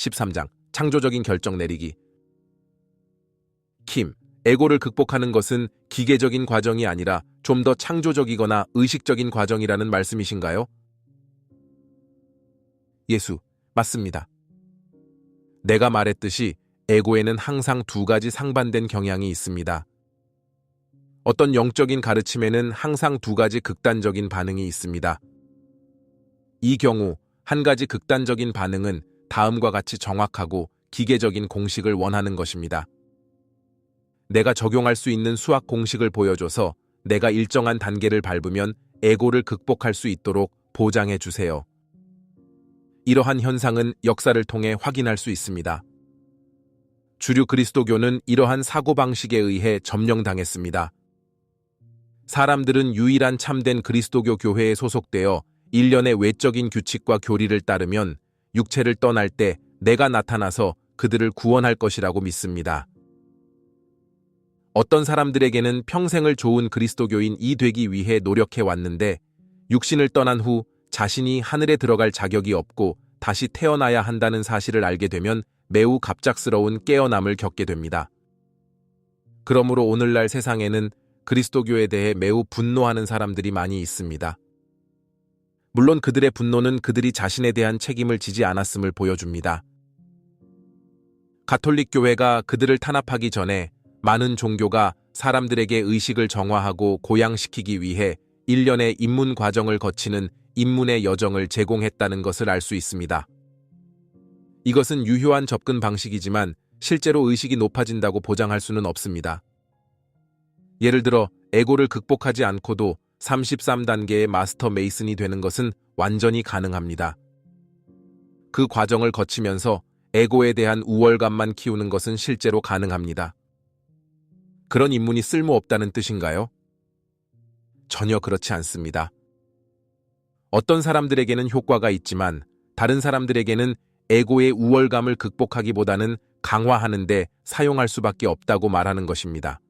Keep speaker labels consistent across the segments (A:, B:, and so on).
A: 13장 창조적인 결정 내리기. 킴, 에고를 극복하는 것은 기계적인 과정이 아니라 좀 더 창조적이거나 의식적인 과정이라는 말씀이신가요? 예수, 맞습니다. 내가 말했듯이 에고에는 항상 두 가지 상반된 경향이 있습니다. 어떤 영적인 가르침에는 항상 두 가지 극단적인 반응이 있습니다. 이 경우 한 가지 극단적인 반응은 다음과 같이 정확하고 기계적인 공식을 원하는 것입니다. 내가 적용할 수 있는 수학 공식을 보여줘서 내가 일정한 단계를 밟으면 에고를 극복할 수 있도록 보장해 주세요. 이러한 현상은 역사를 통해 확인할 수 있습니다. 주류 그리스도교는 이러한 사고방식에 의해 점령당했습니다. 사람들은 유일한 참된 그리스도교 교회에 소속되어 일련의 외적인 규칙과 교리를 따르면 육체를 떠날 때 내가 나타나서 그들을 구원할 것이라고 믿습니다. 어떤 사람들에게는 평생을 좋은 그리스도교인이 되기 위해 노력해 왔는데 육신을 떠난 후 자신이 하늘에 들어갈 자격이 없고 다시 태어나야 한다는 사실을 알게 되면 매우 갑작스러운 깨어남을 겪게 됩니다. 그러므로 오늘날 세상에는 그리스도교에 대해 매우 분노하는 사람들이 많이 있습니다. 물론 그들의 분노는 그들이 자신에 대한 책임을 지지 않았음을 보여줍니다. 가톨릭 교회가 그들을 탄압하기 전에 많은 종교가 사람들에게 의식을 정화하고 고양시키기 위해 일련의 입문 과정을 거치는 입문의 여정을 제공했다는 것을 알 수 있습니다. 이것은 유효한 접근 방식이지만 실제로 의식이 높아진다고 보장할 수는 없습니다. 예를 들어 에고를 극복하지 않고도 33단계의 마스터 메이슨이 되는 것은 완전히 가능합니다. 그 과정을 거치면서 에고에 대한 우월감만 키우는 것은 실제로 가능합니다. 그런 입문이 쓸모없다는 뜻인가요? 전혀 그렇지 않습니다. 어떤 사람들에게는 효과가 있지만 다른 사람들에게는 에고의 우월감을 극복하기보다는 강화하는 데 사용할 수밖에 없다고 말하는 것입니다.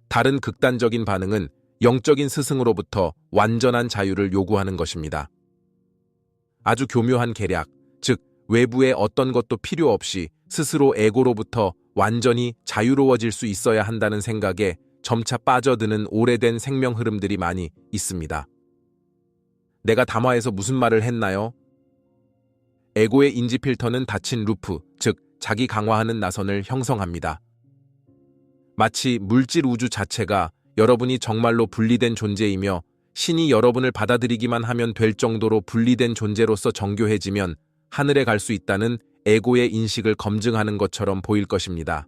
A: 다른 극단적인 반응은 영적인 스승으로부터 완전한 자유를 요구하는 것입니다. 아주 교묘한 계략, 즉 외부의 어떤 것도 필요 없이 스스로 에고로부터 완전히 자유로워질 수 있어야 한다는 생각에 점차 빠져드는 오래된 생명 흐름들이 많이 있습니다. 내가 담화에서 무슨 말을 했나요? 에고의 인지 필터는 닫힌 루프, 즉 자기 강화하는 나선을 형성합니다. 마치 물질 우주 자체가 여러분이 정말로 분리된 존재이며 신이 여러분을 받아들이기만 하면 될 정도로 분리된 존재로서 정교해지면 하늘에 갈 수 있다는 에고의 인식을 검증하는 것처럼 보일 것입니다.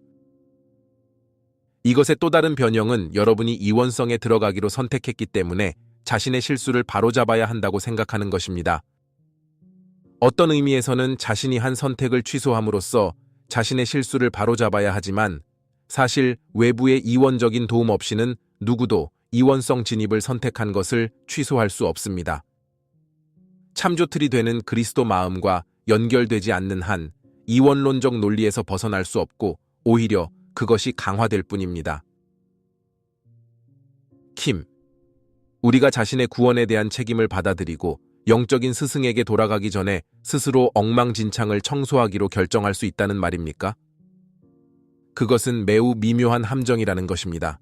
A: 이것의 또 다른 변형은 여러분이 이원성에 들어가기로 선택했기 때문에 자신의 실수를 바로잡아야 한다고 생각하는 것입니다. 어떤 의미에서는 자신이 한 선택을 취소함으로써 자신의 실수를 바로잡아야 하지만 사실 외부의 이원적인 도움 없이는 누구도 이원성 진입을 선택한 것을 취소할 수 없습니다. 참조틀이 되는 그리스도 마음과 연결되지 않는 한 이원론적 논리에서 벗어날 수 없고 오히려 그것이 강화될 뿐입니다. 킴, 우리가 자신의 구원에 대한 책임을 받아들이고 영적인 스승에게 돌아가기 전에 스스로 엉망진창을 청소하기로 결정할 수 있다는 말입니까? 그것은 매우 미묘한 함정이라는 것입니다.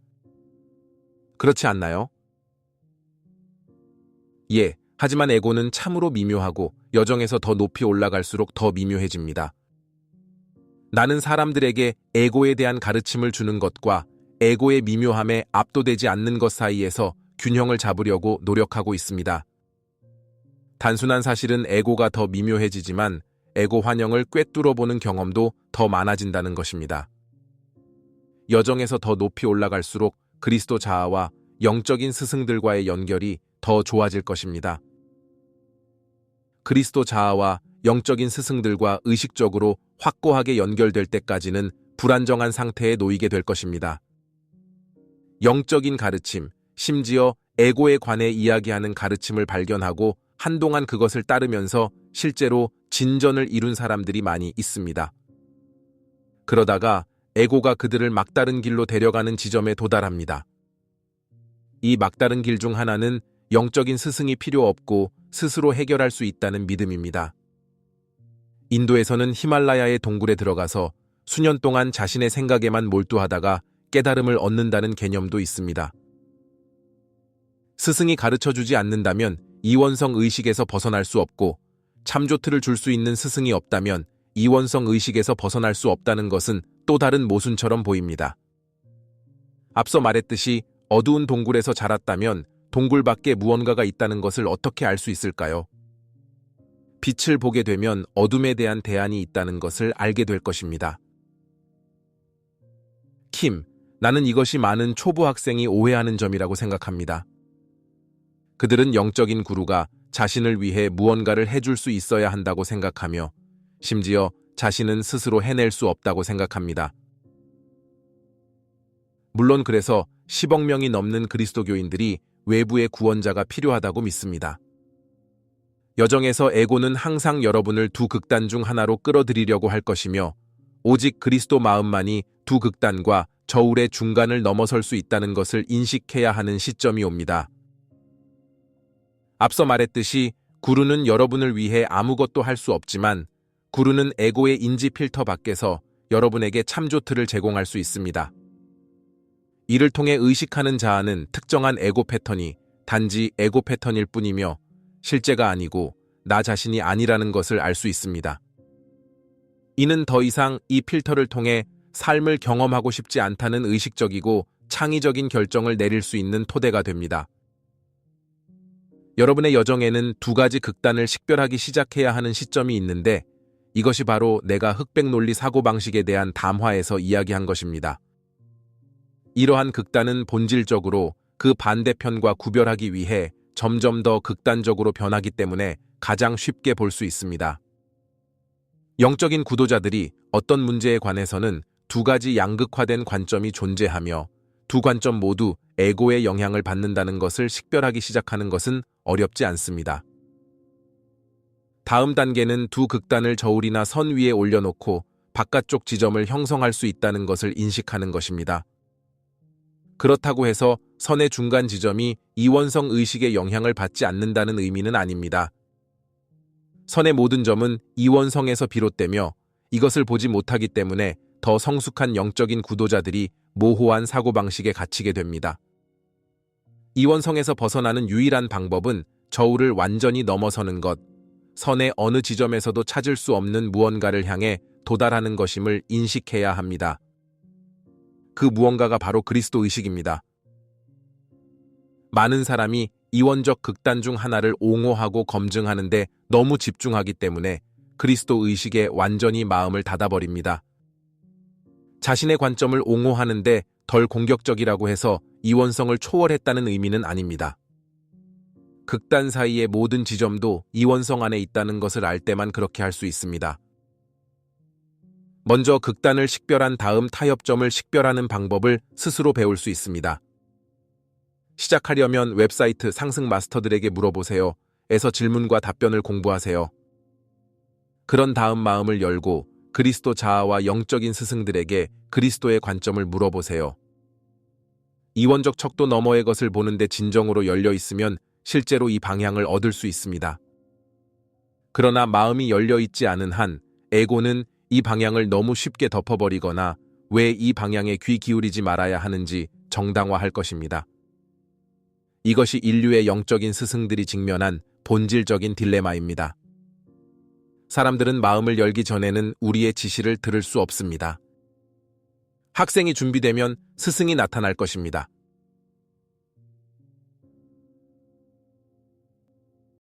A: 그렇지 않나요? 예, 하지만 에고는 참으로 미묘하고 여정에서 더 높이 올라갈수록 더 미묘해집니다. 나는 사람들에게 에고에 대한 가르침을 주는 것과 에고의 미묘함에 압도되지 않는 것 사이에서 균형을 잡으려고 노력하고 있습니다. 단순한 사실은 에고가 더 미묘해지지만 에고 환영을 꿰뚫어보는 경험도 더 많아진다는 것입니다. 여정에서 더 높이 올라갈수록 그리스도 자아와 영적인 스승들과의 연결이 더 좋아질 것입니다. 그리스도 자아와 영적인 스승들과 의식적으로 확고하게 연결될 때까지는 불안정한 상태에 놓이게 될 것입니다. 영적인 가르침, 심지어 에고에 관해 이야기하는 가르침을 발견하고 한동안 그것을 따르면서 실제로 진전을 이룬 사람들이 많이 있습니다. 그러다가 에고가 그들을 막다른 길로 데려가는 지점에 도달합니다. 이 막다른 길 중 하나는 영적인 스승이 필요 없고 스스로 해결할 수 있다는 믿음입니다. 인도에서는 히말라야의 동굴에 들어가서 수년 동안 자신의 생각에만 몰두하다가 깨달음을 얻는다는 개념도 있습니다. 스승이 가르쳐주지 않는다면 이원성 의식에서 벗어날 수 없고, 참조트를 줄 수 있는 스승이 없다면 이원성 의식에서 벗어날 수 없다는 것은 또 다른 모순처럼 보입니다. 앞서 말했듯이 어두운 동굴에서 자랐다면 동굴 밖에 무언가가 있다는 것을 어떻게 알 수 있을까요? 빛을 보게 되면 어둠에 대한 대안이 있다는 것을 알게 될 것입니다. 나는 이것이 많은 초보 학생이 오해하는 점이라고 생각합니다. 그들은 영적인 구루가 자신을 위해 무언가를 해줄 수 있어야 한다고 생각하며, 심지어 자신은 스스로 해낼 수 없다고 생각합니다. 물론 그래서 10억 명이 넘는 그리스도교인들이 외부의 구원자가 필요하다고 믿습니다. 여정에서 에고는 항상 여러분을 두 극단 중 하나로 끌어들이려고 할 것이며, 오직 그리스도 마음만이 두 극단과 저울의 중간을 넘어설 수 있다는 것을 인식해야 하는 시점이 옵니다. 앞서 말했듯이 구루는 여러분을 위해 아무것도 할 수 없지만, 구루는 에고의 인지 필터 밖에서 여러분에게 참조트를 제공할 수 있습니다. 이를 통해 의식하는 자아는 특정한 에고 패턴이 단지 에고 패턴일 뿐이며 실제가 아니고 나 자신이 아니라는 것을 알 수 있습니다. 이는 더 이상 이 필터를 통해 삶을 경험하고 싶지 않다는 의식적이고 창의적인 결정을 내릴 수 있는 토대가 됩니다. 여러분의 여정에는 두 가지 극단을 식별하기 시작해야 하는 시점이 있는데, 이것이 바로 내가 흑백 논리 사고방식에 대한 담화에서 이야기한 것입니다. 이러한 극단은 본질적으로 그 반대편과 구별하기 위해 점점 더 극단적으로 변하기 때문에 가장 쉽게 볼 수 있습니다. 영적인 구도자들이 어떤 문제에 관해서는 두 가지 양극화된 관점이 존재하며 두 관점 모두 에고의 영향을 받는다는 것을 식별하기 시작하는 것은 어렵지 않습니다. 다음 단계는 두 극단을 저울이나 선 위에 올려놓고 바깥쪽 지점을 형성할 수 있다는 것을 인식하는 것입니다. 그렇다고 해서 선의 중간 지점이 이원성 의식의 영향을 받지 않는다는 의미는 아닙니다. 선의 모든 점은 이원성에서 비롯되며 이것을 보지 못하기 때문에 더 성숙한 영적인 구도자들이 모호한 사고방식에 갇히게 됩니다. 이원성에서 벗어나는 유일한 방법은 저울을 완전히 넘어서는 것, 선의 어느 지점에서도 찾을 수 없는 무언가를 향해 도달하는 것임을 인식해야 합니다. 그 무언가가 바로 그리스도 의식입니다. 많은 사람이 이원적 극단 중 하나를 옹호하고 검증하는데 너무 집중하기 때문에 그리스도 의식에 완전히 마음을 닫아버립니다. 자신의 관점을 옹호하는데 덜 공격적이라고 해서 이원성을 초월했다는 의미는 아닙니다. 극단 사이의 모든 지점도 이원성 안에 있다는 것을 알 때만 그렇게 할 수 있습니다. 먼저 극단을 식별한 다음 타협점을 식별하는 방법을 스스로 배울 수 있습니다. 시작하려면 웹사이트 상승 마스터들에게 물어보세요. 에서 질문과 답변을 공부하세요. 그런 다음 마음을 열고 그리스도 자아와 영적인 스승들에게 그리스도의 관점을 물어보세요. 이원적 척도 너머의 것을 보는데 진정으로 열려 있으면 실제로 이 방향을 얻을 수 있습니다. 그러나 마음이 열려 있지 않은 한 에고는 이 방향을 너무 쉽게 덮어버리거나 왜 이 방향에 귀 기울이지 말아야 하는지 정당화할 것입니다. 이것이 인류의 영적인 스승들이 직면한 본질적인 딜레마입니다. 사람들은 마음을 열기 전에는 우리의 지시를 들을 수 없습니다. 학생이 준비되면 스승이 나타날 것입니다.